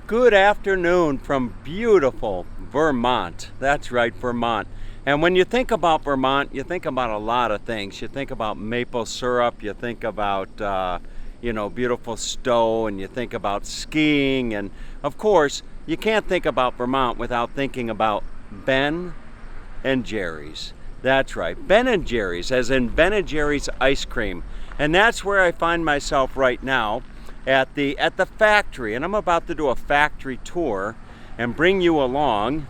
Good afternoon from beautiful Vermont. That's right, Vermont. And when you think about Vermont, you think about a lot of things. You think about maple syrup, you think about, beautiful Stowe, and you think about skiing. And of course, you can't think about Vermont without thinking about Ben and Jerry's. That's right, Ben and Jerry's, as in Ben and Jerry's ice cream. And that's where I find myself right now, at the factory, and I'm about to do a factory tour and bring you along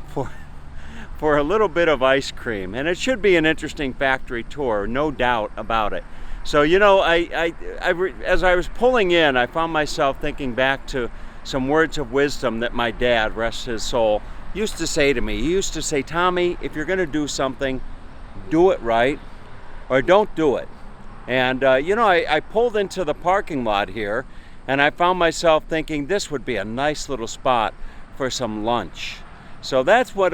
for a little bit of ice cream. And it should be an interesting factory tour, no doubt about it. So as I was pulling in, I found myself thinking back to some words of wisdom that my dad, rest his soul, used to say to me. He used to say, Tommy, if you're going to do something, do it right or don't do it. And I pulled into the parking lot here, and I found myself thinking this would be a nice little spot for some lunch. So that's what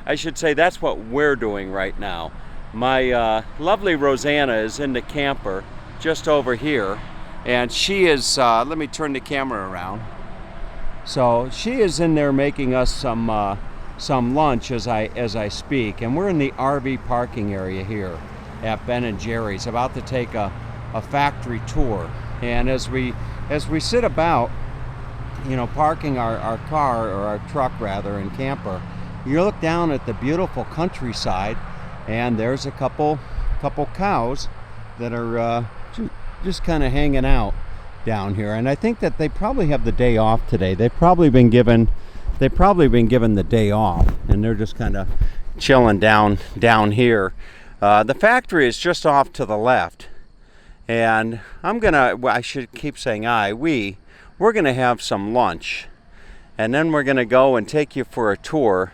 that's what we're doing right now. My lovely Rosanna is in the camper just over here, and she is, let me turn the camera around. So she is in there making us some lunch as I speak, and we're in the RV parking area here at Ben and Jerry's, about to take a factory tour. And as we sit about, parking our car, or our truck rather, and camper, you look down at the beautiful countryside, and there's a couple cows that are just kind of hanging out down here. And I think that they probably have the day off today. They've probably been given the day off, and they're just kind of chilling down here. The factory is just off to the left. And I should keep saying we're gonna have some lunch, and then we're gonna go and take you for a tour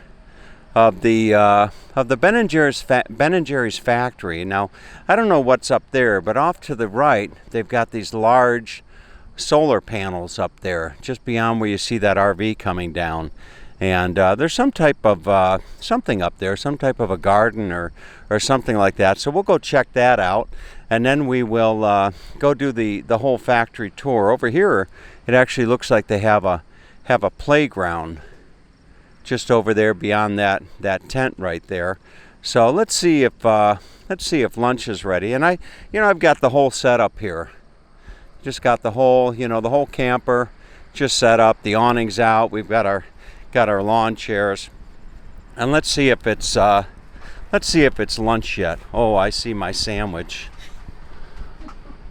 of the Ben and Jerry's factory. Now, I don't know what's up there, but off to the right, they've got these large solar panels up there, just beyond where you see that RV coming down. And there's some type of something up there, some type of a garden or something like that. So we'll go check that out, and then we will go do the whole factory tour. Over here, it actually looks like they have a playground just over there beyond that tent right there. So let's see if lunch is ready. And I've got the whole setup here. Just got the whole camper just set up. The awning's out. We've got our lawn chairs, and let's see if it's lunch yet. Oh, I see my sandwich.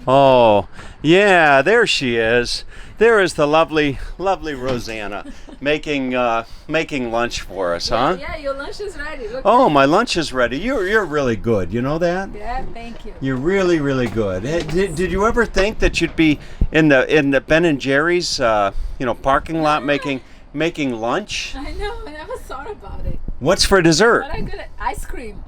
Oh, yeah, there she is. There is the lovely Rosanna making lunch for us, huh? Yeah, your lunch is ready. Look. Oh, my lunch is ready. You're really good. You know that? Yeah, thank you. You're really, really good. Did you ever think that you'd be in the Ben and Jerry's parking lot making lunch? I know, I never thought about it. What's for dessert? But I'm good. Ice cream.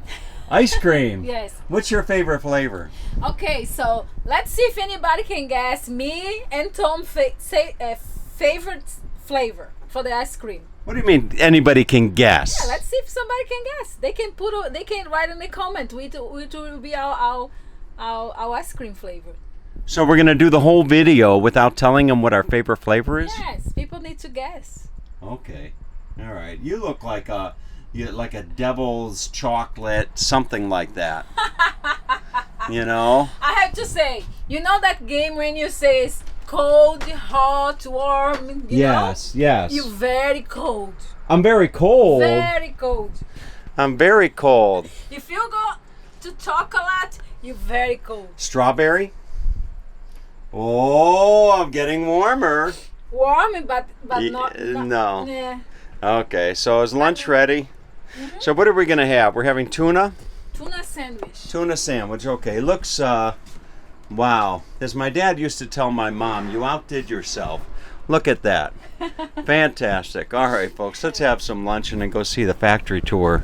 Ice cream? Yes. What's your favorite flavor? Okay, so let's see if anybody can guess me and Tom's favorite flavor for the ice cream. What do you mean anybody can guess? Yeah, let's see if somebody can guess. They can write in the comment which will be our ice cream flavor. So we're going to do the whole video without telling them what our favorite flavor is? Yes, people need to guess. Okay. All right. You look like a devil's chocolate, something like that. I have to say, that game when you say it's cold, hot, warm, Yes. You're very cold. I'm very cold. Very cold. I'm very cold. If you go to chocolate, you're very cold. Strawberry? Oh, I'm getting warmer. Warm, but not. No. Yeah. Okay, so is lunch ready? Mm-hmm. So what are we going to have? We're having tuna? Tuna sandwich. Tuna sandwich, okay. Looks, wow. As my dad used to tell my mom, you outdid yourself. Look at that. Fantastic. All right, folks, let's have some lunch and then go see the factory tour.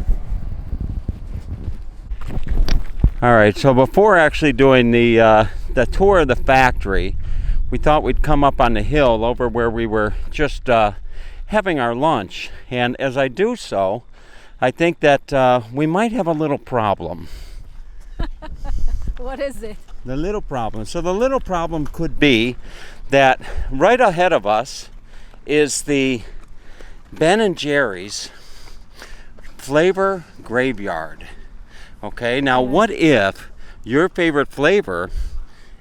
All right, so before actually doing the tour of the factory, we thought we'd come up on the hill over where we were just having our lunch. And as I do so, I think that we might have a little problem. What is it? The little problem. So the little problem could be that right ahead of us is the Ben & Jerry's Flavor Graveyard. Okay, now what if your favorite flavor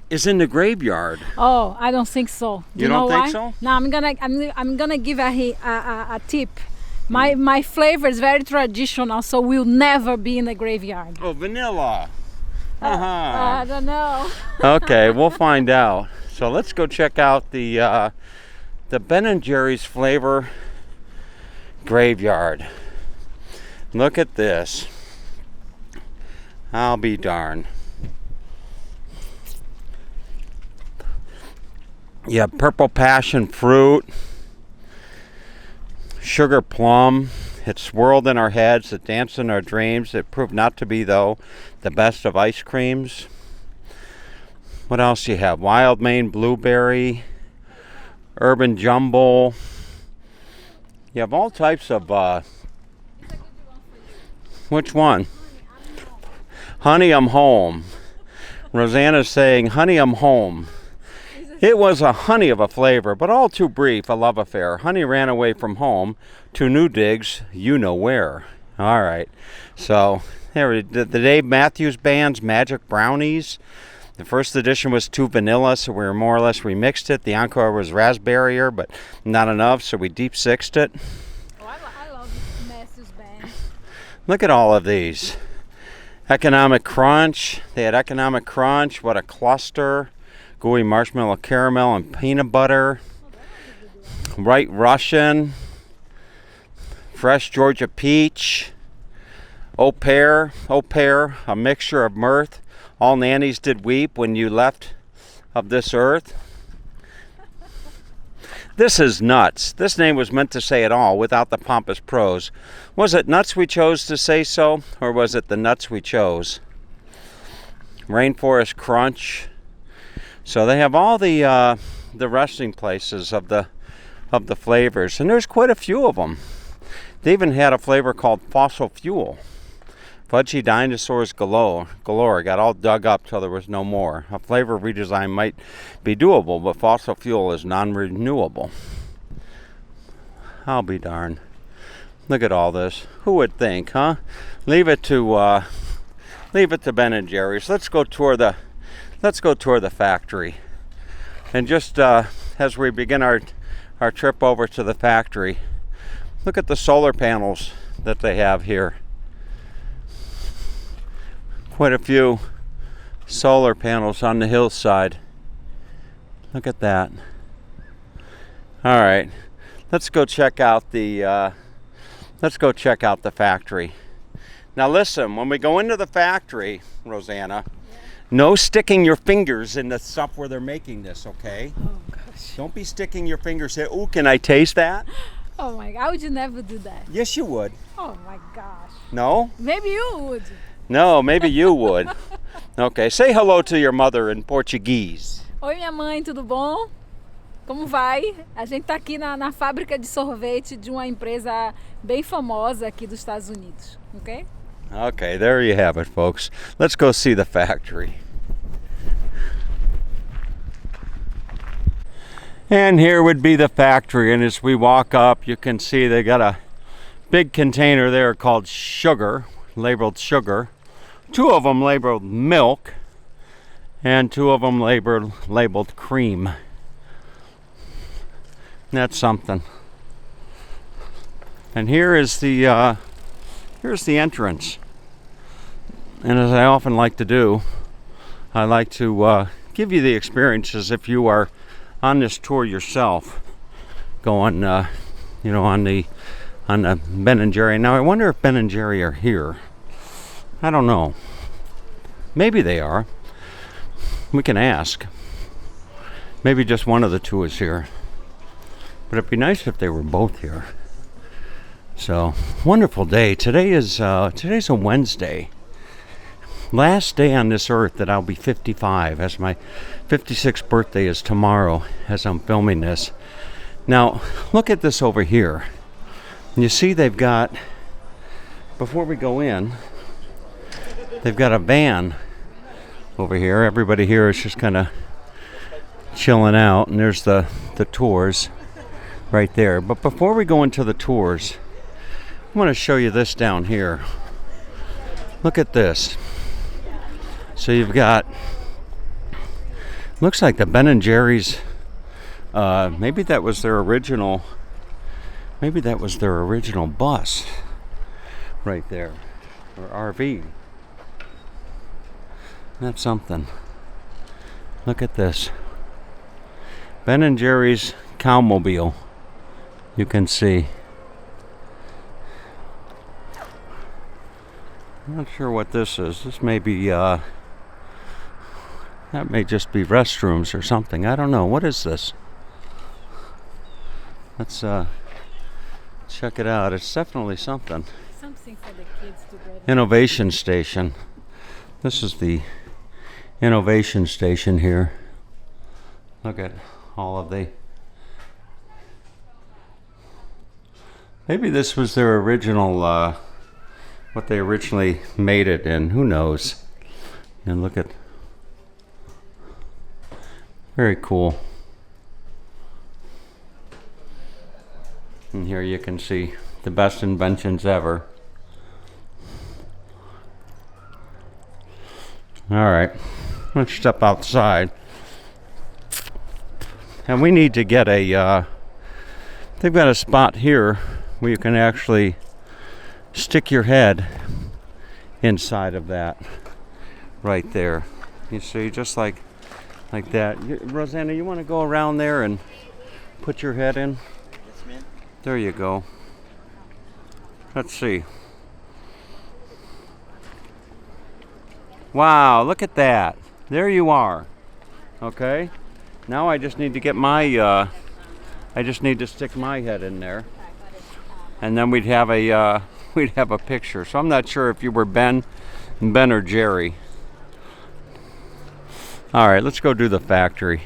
is in the graveyard? Oh, I don't think so. You know don't think why? so? No, I'm gonna give a tip. My flavor is very traditional, so will never be in the graveyard. Oh, vanilla. I don't know. Okay, we'll find out. So let's go check out the Ben & Jerry's Flavor Graveyard. Look at this. I'll be darned. You have purple passion fruit, sugar plum. It swirled in our heads, it danced in our dreams. It proved not to be, though, the best of ice creams. What else do you have? Wild Maine blueberry, urban jumble. You have all types of, which one? Honey, I'm home. Rosanna's saying, honey, I'm home. It was a honey of a flavor, but all too brief, a love affair. Honey ran away from home to new digs, you know where. All right. So, there, the Dave Matthews Band's Magic Brownies. The first edition was 2 vanilla, so we more or less remixed it. The encore was raspberrier, but not enough, so we deep sixed it. Oh, I love Matthews Band. Look at all of these. Economic Crunch. They had Economic Crunch. What a cluster. Gooey marshmallow caramel and peanut butter. White Russian. Fresh Georgia peach. Au pair, a mixture of mirth. All nannies did weep when you left of this earth. This is nuts. This name was meant to say it all without the pompous prose. Was it nuts we chose to say so, or was it the nuts we chose? Rainforest Crunch. So they have all the resting places of the flavors, and there's quite a few of them. They even had a flavor called Fossil Fuel. Fudgy dinosaurs galore. Got all dug up till there was no more. A flavor redesign might be doable, but fossil fuel is non-renewable. I'll be darned. Look at all this. Who would think, huh? Leave it to Ben & Jerry's. Let's go tour the factory. And just as we begin our trip over to the factory, look at the solar panels that they have here. Quite a few solar panels on the hillside. Look at that. All right, let's go check out the factory. Now listen, when we go into the factory, Rosanna, no sticking your fingers in the stuff where they're making this, okay? Oh gosh. Don't be sticking your fingers. Say, "Ooh, can I taste that?" Oh my God, I would never do that. Yes, you would. Oh my gosh. No? Maybe you would. No, maybe you would. Okay, say hello to your mother in Portuguese. Oi, minha mãe, tudo bom? Como vai? A gente tá aqui na fábrica de sorvete de uma empresa bem famosa aqui dos Estados Unidos, ok? Okay, there you have it, folks. Let's go see the factory. And here would be the factory, and as we walk up, you can see they got a big container there called sugar, labeled sugar. 2 of them labeled milk, and 2 of them labeled cream. That's something. And here's the entrance. And as I often like to do, I like to give you the experience as if you are on this tour yourself, going, on the Ben & Jerry. Now I wonder if Ben & Jerry are here. I don't know. Maybe they are. We can ask. Maybe just one of the 2 is here. But it'd be nice if they were both here. So, wonderful day. Today's a Wednesday. Last day on this earth that I'll be 55, as my 56th birthday is tomorrow as I'm filming this. Now, look at this over here. You see they've got, before we go in, they've got a van over here. Everybody here is just kind of chilling out, and there's the tours. right there. But before we go into the tours, I want to show you this down here. Look at this. So you've got, looks like the Ben & Jerry's, maybe that was their original bus right there, or RV. That's something. Look at this. Ben & Jerry's Cowmobile. You can see. I'm not sure what this is. This may be, that may just be restrooms or something. I don't know. What is this? Let's check it out. It's definitely something. Something for the kids to go. Innovation station. This is the innovation station here. Look at all of the... Maybe this was their original, what they originally made it in. Who knows? And look at... Very cool. And here you can see the best inventions ever. Alright, let's step outside. And we need to get a, they've got a spot here where you can actually stick your head inside of that right there. You see, just like that. Rosanna, you want to go around there and put your head in? Yes, ma'am. There you go. Let's see. Wow, look at that. There you are. Okay. Now I just need to get my, I just need to stick my head in there. And then we'd have a picture. So I'm not sure if you were Ben or Jerry. All right, let's go do the factory.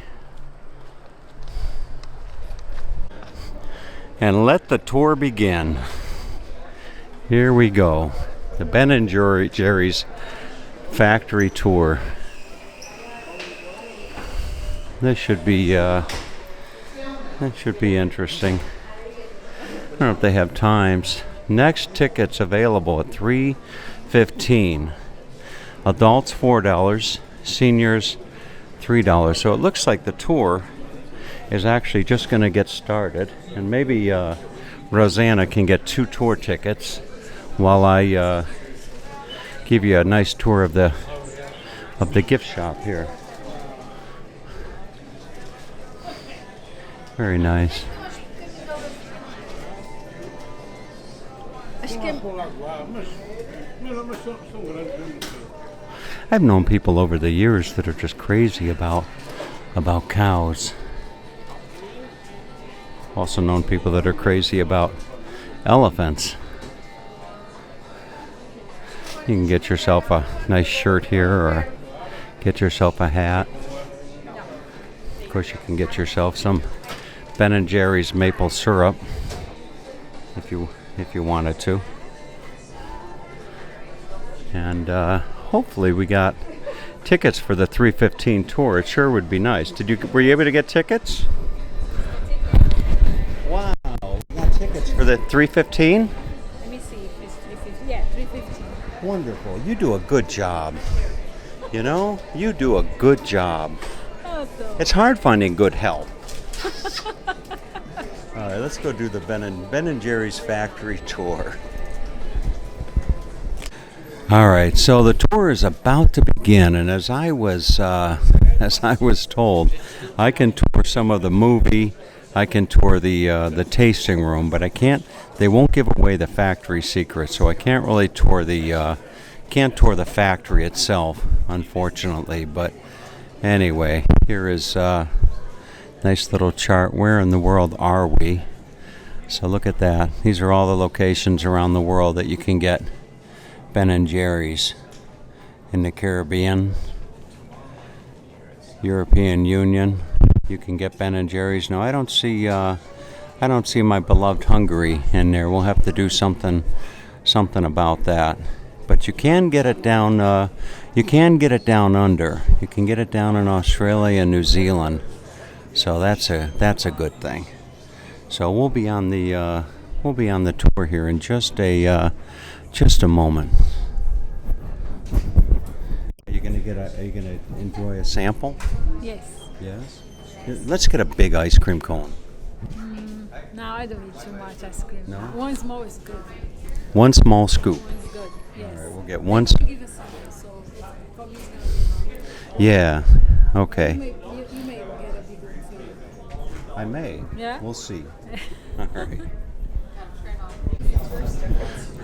And let the tour begin. Here we go. The Ben & Jerry's factory tour. This should be interesting. I don't know if they have times. Next tickets available at 3:15. Adults $4, seniors $3. So it looks like the tour is actually just going to get started, and maybe Rosanna can get 2 tour tickets while I give you a nice tour of the gift shop here. Very nice. I've known people over the years that are just crazy about cows. Also known people that are crazy about elephants. You can get yourself a nice shirt here, or get yourself a hat. Of course, you can get yourself some Ben & Jerry's maple syrup if you wanted to. And hopefully we got tickets for the 3:15 tour. It sure would be nice. Were you able to get tickets? Wow, we got tickets for the 3:15? Let me see if it's 3:15. Yeah, 3:15. Wonderful. You do a good job. You know, you do a good job. It's hard finding good help. All right, let's go do the Ben & Jerry's factory tour. All right, so the tour is about to begin, and as I was told, I can tour some of the movie, I can tour the tasting room, but I can't. They won't give away the factory secret, so I can't really tour the factory itself, unfortunately. But anyway, here is a nice little chart. Where in the world are we? So look at that. These are all the locations around the world that you can get Ben & Jerry's. In the Caribbean, European Union, you can get Ben & Jerry's. No, I don't see my beloved Hungary in there. We'll have to do something about that. But you can get it down. You can get it down under. You can get it down in Australia and New Zealand. So that's a good thing. so we'll be on the tour here in just a moment. Are you gonna enjoy a sample? Yes. Yes. Let's get a big ice cream cone. No, I don't eat too much ice cream. No? One small is good. One small scoop. One is good. Yes. All right, we'll get one. I'll give you some, so probably it's gonna be. Yeah. Okay. You may get a big one too. I may. Yeah? We'll see. All right.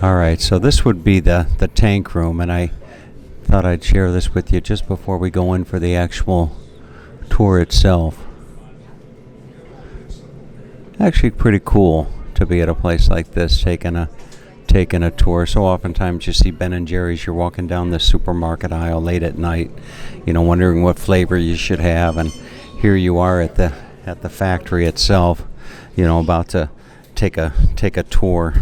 All right, so this would be the tank room, and I thought I'd share this with you just before we go in for the actual tour itself. Actually pretty cool to be at a place like this taking a tour. So oftentimes you see Ben and Jerry's, you're walking down the supermarket aisle late at night, wondering what flavor you should have, and here you are at the factory itself, about to take a tour,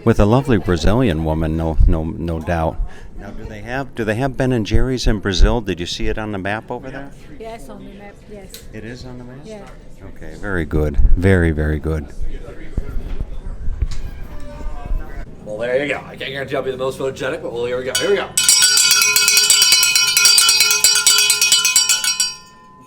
with a lovely Brazilian woman, no doubt. Now, do they have Ben and Jerry's in Brazil? Did you see it on the map over there? Yes, on the map. Yes. It is on the map? Yeah. Okay, very good. Very, very good. Well, there you go. I can't guarantee I'll be the most photogenic, but here we go. Here we go.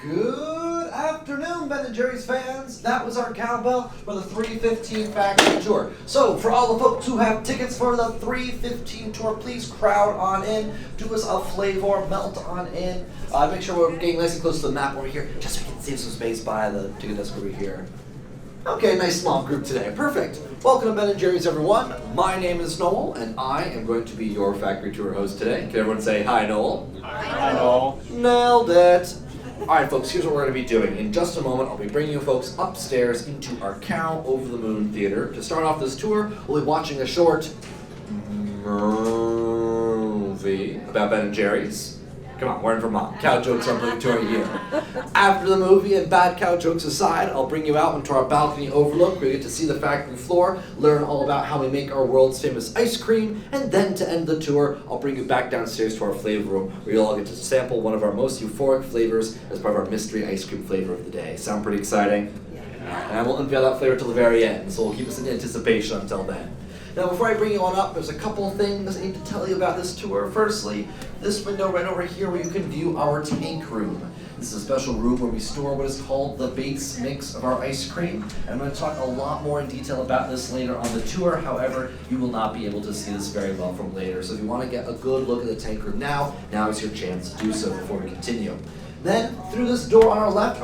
Good afternoon, Ben & Jerry's fans. That was our cowbell for the 315 Factory Tour. So, for all the folks who have tickets for the 315 Tour, please crowd on in. Do us a flavor, melt on in. Make sure we're getting nice and close to the map over here, just so we can save some space by the ticket desk over here. Okay, nice small group today. Perfect. Welcome to Ben & Jerry's, everyone. My name is Noel, and I am going to be your Factory Tour host today. Can everyone say hi, Noel? Hi, Noel. Nailed it. Alright folks, here's what we're going to be doing. In just a moment, I'll be bringing you folks upstairs into our Cow Over the Moon Theater. To start off this tour, we'll be watching a short movie about Ben & Jerry's. Come on, we're in Vermont. Cow jokes are obligatory here. After the movie, and bad cow jokes aside, I'll bring you out into our balcony overlook where you get to see the factory floor, learn all about how we make our world's famous ice cream, and then to end the tour, I'll bring you back downstairs to our flavor room where you'll all get to sample one of our most euphoric flavors as part of our mystery ice cream flavor of the day. Sound pretty exciting? Yeah. And I won't unveil that flavor till the very end, so we'll keep us in anticipation until then. Now, before I bring you on up, there's a couple of things I need to tell you about this tour. Firstly, this window right over here where you can view our tank room. This is a special room where we store what is called the base mix of our ice cream. And I'm going to talk a lot more in detail about this later on the tour. However, you will not be able to see this very well from later. So if you want to get a good look at the tank room now is your chance to do so before we continue. Then, through this door on our left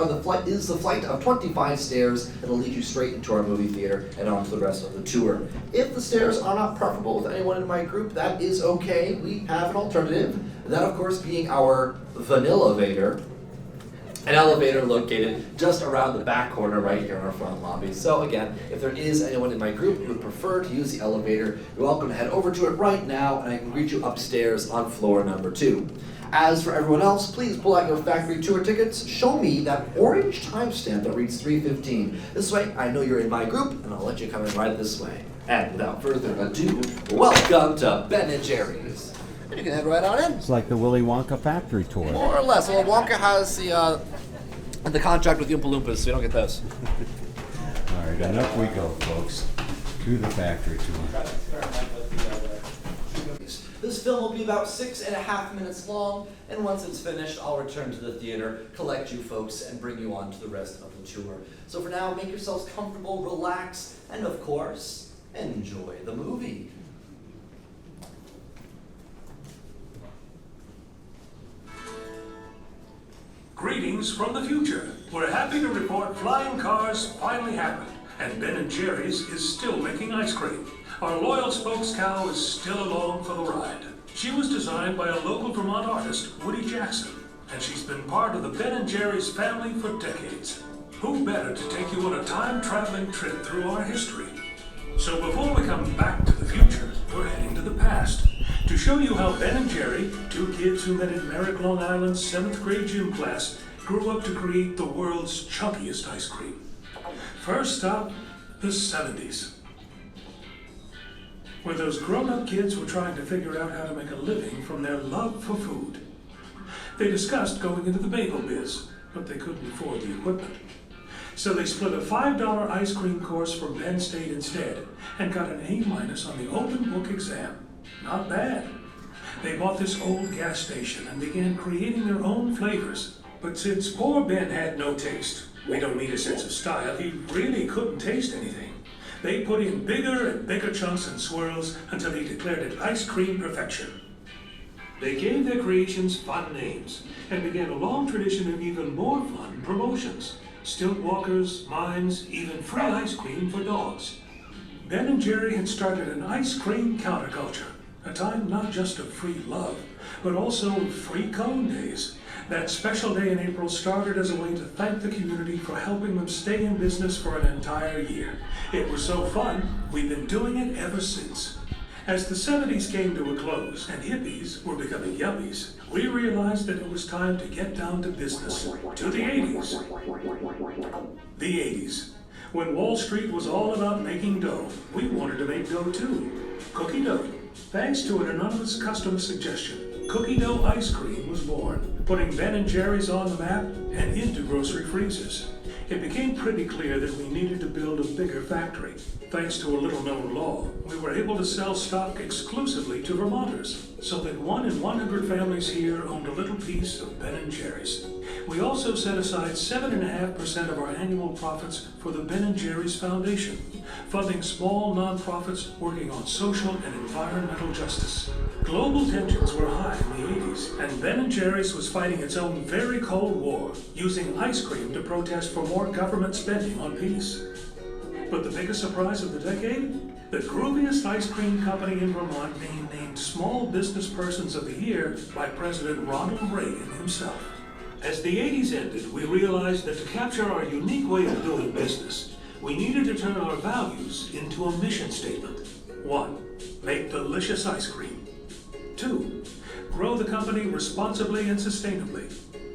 is the flight of 25 stairs that'll lead you straight into our movie theater and on to the rest of the tour. If the stairs are not preferable with anyone in my group, that is okay. We have an alternative. That, of course, being our Vanilla-vator, an elevator located just around the back corner right here in our front lobby. So again, if there is anyone in my group who would prefer to use the elevator, you're welcome to head over to it right now, and I can greet you upstairs on floor number 2. As for everyone else, please pull out your factory tour tickets. Show me that orange timestamp that reads 3:15. This way, I know you're in my group, and I'll let you come in right this way. And without further ado, welcome to Ben & Jerry's. And you can head right on in. It's like the Willy Wonka factory tour. More or less. Well, Wonka has the contract with the Oompa Loompas, so you don't get those. All right, and up we go, folks, to the factory tour. This film will be about 6.5 minutes long, and once it's finished, I'll return to the theater, collect you folks, and bring you on to the rest of the tour. So for now, make yourselves comfortable, relax, and of course, enjoy the movie. Greetings from the future. We're happy to report flying cars finally happened, and Ben & Jerry's is still making ice cream. Our loyal spokes cow is still along for the ride. She was designed by a local Vermont artist, Woody Jackson, and she's been part of the Ben & Jerry's family for decades. Who better to take you on a time-traveling trip through our history? So before we come back to the future, we're heading to the past to show you how Ben & Jerry, two kids who met in Merrick, Long Island's 7th grade gym class, grew up to create the world's chunkiest ice cream. First up, the 70s. Where those grown-up kids were trying to figure out how to make a living from their love for food. They discussed going into the bagel biz, but they couldn't afford the equipment. So they split a $5 ice cream course from Penn State instead and got an A- on the open book exam. Not bad. They bought this old gas station and began creating their own flavors. But since poor Ben had no taste, we don't mean a sense of style, he really couldn't taste anything. They put in bigger and bigger chunks and swirls until he declared it ice cream perfection. They gave their creations fun names and began a long tradition of even more fun promotions. Stilt walkers, mimes, even free ice cream for dogs. Ben and Jerry had started an ice cream counterculture, a time not just of free love, but also free cone days. That special day in April started as a way to thank the community for helping them stay in business for an entire year. It was so fun, we've been doing it ever since. As the 70s came to a close and hippies were becoming yuppies, we realized that it was time to get down to business, to the 80s. The 80s. When Wall Street was all about making dough, we wanted to make dough too. Cookie dough. Thanks to an anonymous customer suggestion, cookie dough ice cream was born, putting Ben and Jerry's on the map and into grocery freezers. It became pretty clear that we needed to build a bigger factory. Thanks to a little-known law, we were able to sell stock exclusively to Vermonters, so that 1 in 100 families here owned a little piece of Ben & Jerry's. We also set aside 7.5% of our annual profits for the Ben & Jerry's Foundation, funding small nonprofits working on social and environmental justice. Global tensions were high in the 80s, and Ben & Jerry's was fighting its own very cold war, using ice cream to protest for more government spending on peace. But the biggest surprise of the decade? The grooviest ice cream company in Vermont being named Small Business Persons of the Year by President Ronald Reagan himself. As the 80s ended, we realized that to capture our unique way of doing business, we needed to turn our values into a mission statement. 1. Make delicious ice cream. 2. Grow the company responsibly and sustainably.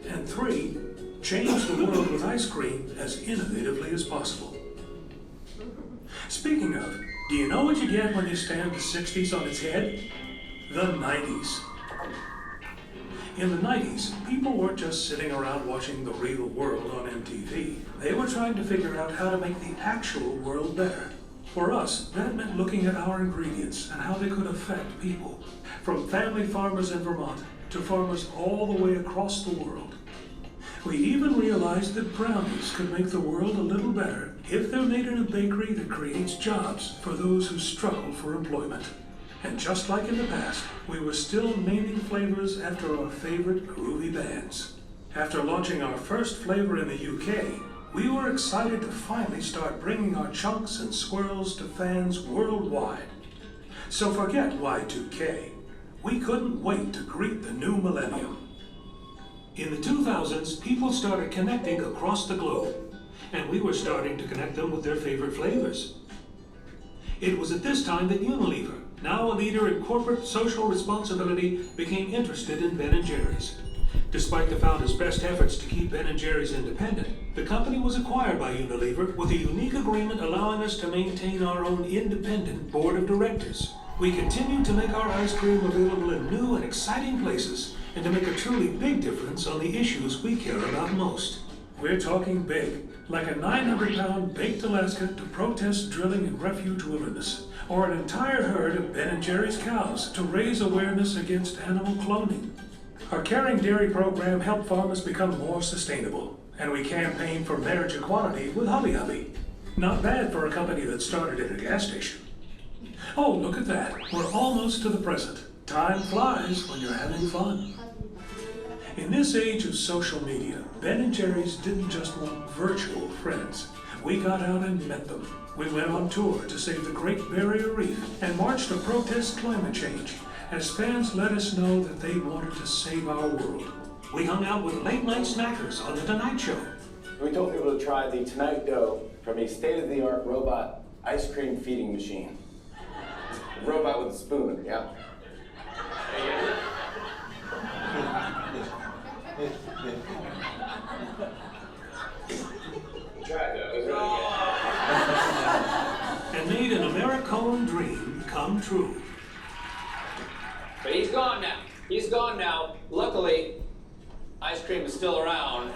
And 3. Change the world with ice cream as innovatively as possible. Speaking of, do you know what you get when you stand the 60s on its head? The 90s. In the 90s, people weren't just sitting around watching The Real World on MTV. They were trying to figure out how to make the actual world better. For us, that meant looking at our ingredients and how they could affect people. From family farmers in Vermont to farmers all the way across the world. We even realized that brownies could make the world a little better if they're made in a bakery that creates jobs for those who struggle for employment. And just like in the past, we were still naming flavors after our favorite groovy bands. After launching our first flavor in the UK, we were excited to finally start bringing our chunks and swirls to fans worldwide. So forget Y2K. We couldn't wait to greet the new millennium. In the 2000s, people started connecting across the globe, and we were starting to connect them with their favorite flavors. It was at this time that Unilever, now a leader in corporate social responsibility, became interested in Ben & Jerry's. Despite the founders' best efforts to keep Ben & Jerry's independent, the company was acquired by Unilever with a unique agreement allowing us to maintain our own independent board of directors. We continued to make our ice cream available in new and exciting places and to make a truly big difference on the issues we care about most. We're talking big, like a 900-pound baked Alaska to protest drilling in refuge wilderness, or an entire herd of Ben & Jerry's cows to raise awareness against animal cloning. Our Caring Dairy program helped farmers become more sustainable, and we campaigned for marriage equality with Hubby Hubby. Not bad for a company that started at a gas station. Oh, look at that. We're almost to the present. Time flies when you're having fun. In this age of social media, Ben & Jerry's didn't just want virtual friends. We got out and met them. We went on tour to save the Great Barrier Reef and marched to protest climate change as fans let us know that they wanted to save our world. We hung out with late-night snackers on The Tonight Show. We told people to try the Tonight Dough from a state-of-the-art robot ice cream feeding machine. A robot with a spoon, yeah. Try it, though. It was really good. And made an American dream come true. But he's gone now. He's gone now. Luckily, ice cream is still around.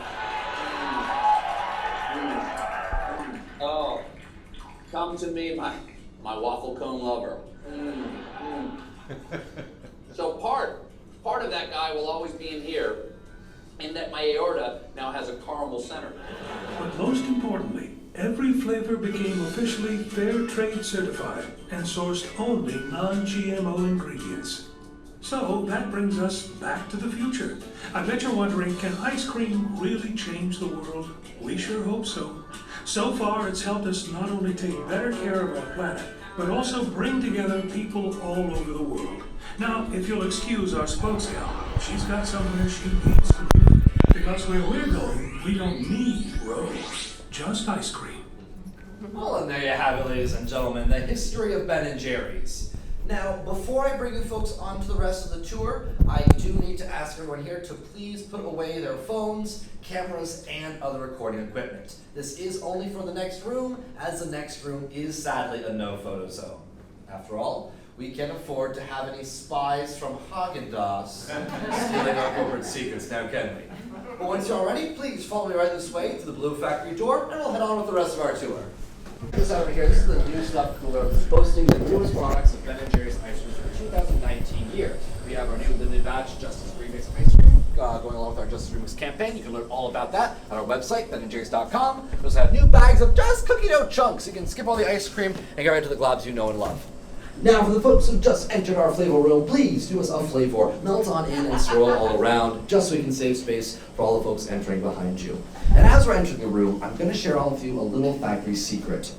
Oh, come to me, my waffle cone lover. So part of that guy will always be in here, and that my aorta now has a caramel center. But most importantly, every flavor became officially fair trade certified and sourced only non-GMO ingredients. So that brings us back to the future. I bet you're wondering, can ice cream really change the world? We sure hope so. So far, it's helped us not only take better care of our planet, but also bring together people all over the world. Now, if you'll excuse our spokesgal, she's got somewhere she needs to be. Because where we're going, we don't need roads, just ice cream. Well, and there you have it, ladies and gentlemen, the history of Ben & Jerry's. Now, before I bring you folks on to the rest of the tour, I do need to ask everyone here to please put away their phones, cameras, and other recording equipment. This is only for the next room, as the next room is sadly a no-photo zone. After all, we can't afford to have any spies from Haagen-Dazs stealing our corporate secrets, now can we? But once you're all ready, please follow me right this way to the Blue Factory door, and we'll head on with the rest of our tour. This over here, this is the new stuff cooler boasting the newest products of Ben & Jerry's ice cream for the 2019 year. We have our new limited batch Justice Remix ice cream going along with our Justice Remix campaign. You can learn all about that at our website, benandjerrys.com. We also have new bags of just cookie dough chunks. You can skip all the ice cream and get right to the globs you know and love. Now, for the folks who just entered our flavor room, please do us a flavor. Melt on in and swirl all around, just so we can save space for all the folks entering behind you. And as we're entering the room, I'm going to share all of you a little factory secret.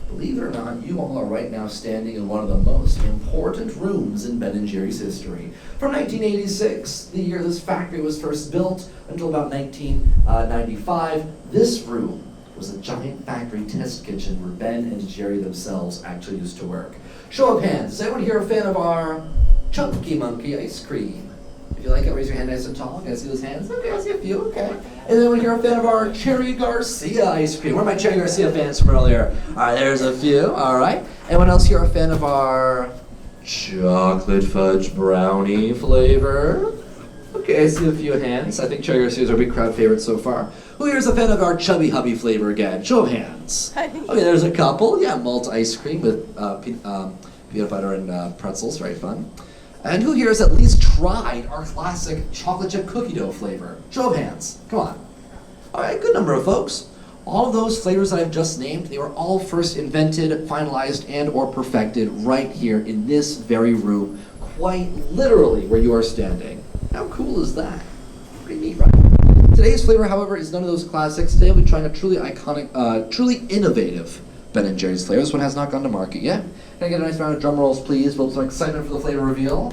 Believe it or not, you all are right now standing in one of the most important rooms in Ben & Jerry's history. From 1986, the year this factory was first built, until about 1995, this room was a giant factory test kitchen where Ben and Jerry themselves actually used to work. Show of hands, is anyone here a fan of our Chunky Monkey ice cream? If you like it, raise your hand nice and tall. Can I see those hands? Okay, I see a few, okay. And anyone here a fan of our Cherry Garcia ice cream? Where are my Cherry Garcia fans from earlier? All right, there's a few, all right. Anyone else here a fan of our Chocolate Fudge Brownie flavor? Okay, I see a few hands. I think Cherry Garcia is our big crowd favorite so far. Who here is a fan of our Chubby Hubby flavor again? Show of hands. Okay, there's a couple. Yeah, malt ice cream with peanut butter and pretzels, very fun. And who here has at least tried our classic chocolate chip cookie dough flavor? Show of hands. Come on. All right, good number of folks. All of those flavors that I've just named, they were all first invented, finalized, and or perfected right here in this very room, quite literally where you are standing. How cool is that? Pretty neat, right? Today's flavor, however, is none of those classics. Today we'll be trying a truly iconic, truly innovative Ben & Jerry's flavor. This one has not gone to market yet. Can I get a nice round of drum rolls, please? Build some excitement for the flavor reveal.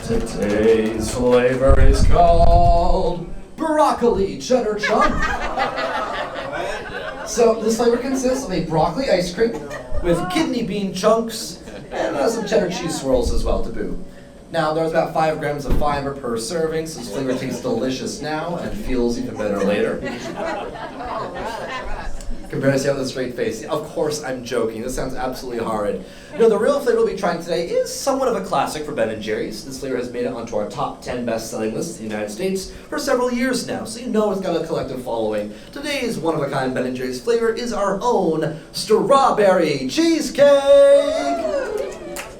Today's flavor is called Broccoli Cheddar Chunk. So this flavor consists of a broccoli ice cream with kidney bean chunks and some cheddar cheese swirls as well to boot. Now, there's about 5 grams of fiber per serving, so this flavor tastes delicious now and feels even better later. Compare to see with a straight face. Of course, I'm joking. This sounds absolutely horrid. You know, the real flavor we'll be trying today is somewhat of a classic for Ben & Jerry's. This flavor has made it onto our top 10 best-selling list in the United States for several years now, so you know it's got a collective following. Today's one-of-a-kind Ben & Jerry's flavor is our own strawberry cheesecake!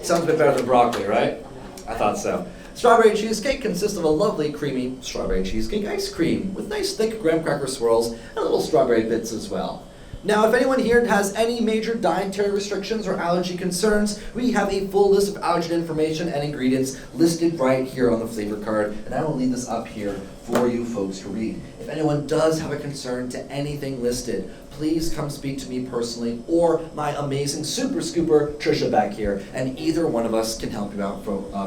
Sounds a bit better than broccoli, right? I thought so. Strawberry cheesecake consists of a lovely, creamy strawberry cheesecake ice cream with nice, thick graham cracker swirls and little strawberry bits as well. Now, if anyone here has any major dietary restrictions or allergy concerns, we have a full list of allergen information and ingredients listed right here on the flavor card, and I will leave this up here for you folks to read. If anyone does have a concern to anything listed, please come speak to me personally or my amazing super scooper, Trisha, back here, and either one of us can help you out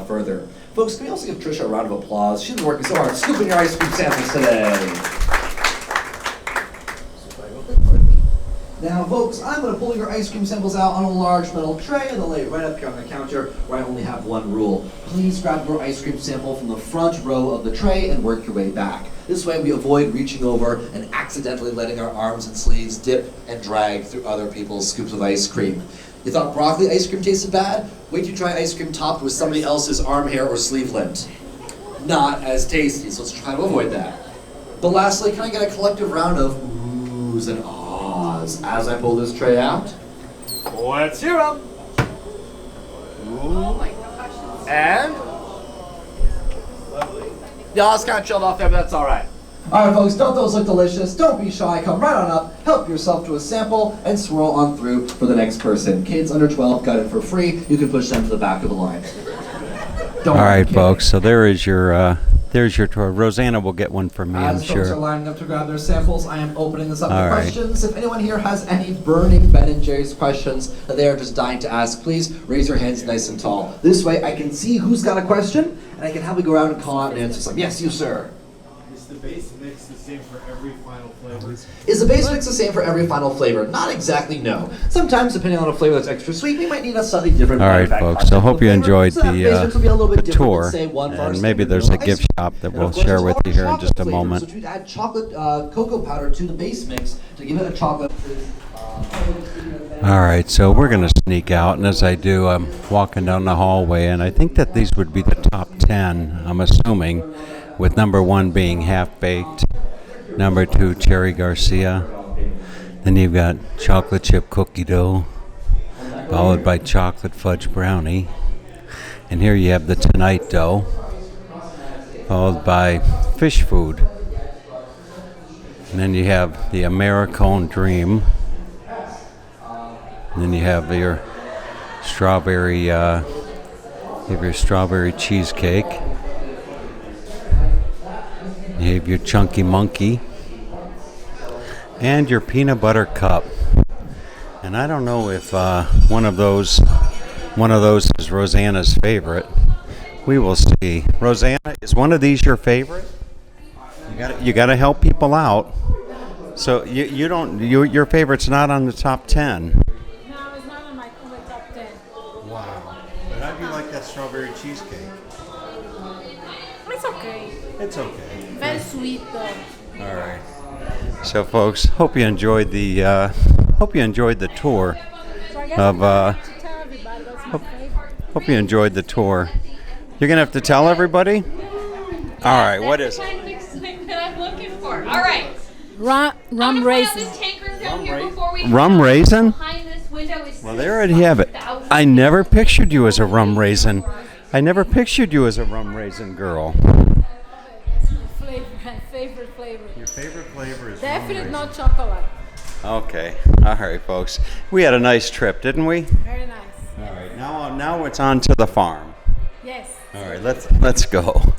further. Folks, can we also give Trisha a round of applause? She's been working so hard scooping your ice cream samples today. Now, folks, I'm going to pull your ice cream samples out on a large metal tray and then lay it right up here on the counter where I only have one rule. Please grab your ice cream sample from the front row of the tray and work your way back. This way we avoid reaching over and accidentally letting our arms and sleeves dip and drag through other people's scoops of ice cream. You thought broccoli ice cream tasted bad? Wait till you try ice cream topped with somebody else's arm hair or sleeve lint. Not as tasty, so let's try to avoid that. But lastly, can I get a collective round of oohs and ahs? pause as I pull this tray out. Let's hear 'em. And y'all just kind of chilled off there, but that's all right. All right, folks, don't those look delicious? Don't be shy. Come right on up, help yourself to a sample, and swirl on through for the next person. Kids under 12 got it for free. You can push them to the back of the line. All right, folks. So there's your tour. Rosanna will get one from me, I'm As folks sure. are lining up to grab their samples, I am opening this up All for right. questions. If anyone here has any burning Ben & Jerry's questions that they are just dying to ask, please raise your hands nice and tall. This way I can see who's got a question, and I can have you go around and call out and answer some. Yes, you, sir. Is the base mix the same for every final flavor? Is the base mix the same for every final flavor? Not exactly, no. Sometimes, depending on a flavor that's extra sweet, we might need a slightly different All right, manufactured folks. So hope you flavor. enjoyed So that base mix will be a little bit the different than, tour, say, one of our and maybe standard there's a vanilla gift ice shop that And we'll of course, share there's with a lot you of here in just a chocolate flavors, moment. Which we'd add chocolate cocoa powder to the base mix to give it a chocolate. All right, so we're going to sneak out, and as I do, I'm walking down the hallway, and I think that these would be the top 10, I'm assuming, with number 1 being half-baked, number 2, Cherry Garcia, then you've got chocolate chip cookie dough, followed by chocolate fudge brownie, and here you have the Tonight dough, followed by fish food, and then you have the Americone Dream. And then you have your strawberry cheesecake. You have your chunky monkey and your peanut butter cup. And I don't know if one of those is Rosanna's favorite. We will see. Rosanna, is one of these your favorite? You got to help people out. So your favorite's not on the top 10. Wow. But how do you like that strawberry cheesecake? It's okay. It's okay. Very sweet though. All right. So, folks, hope you enjoyed the tour So I guess of. I have to tell everybody that's my favorite. Hope you enjoyed the tour. You're gonna have to tell everybody. All right. What is it? That's the kind of excitement I'm looking for. All right. Rum raisin. This tank room down here before we Rum raisin? Behind this window is Well, there already have it. I never pictured you as a rum raisin. I never pictured you as a rum raisin girl. My favorite flavor. Your favorite flavor is Definitely not chocolate. Okay. All right, folks. We had a nice trip, didn't we? Very nice. All right. Now it's on to the farm. Yes. All right. Let's go.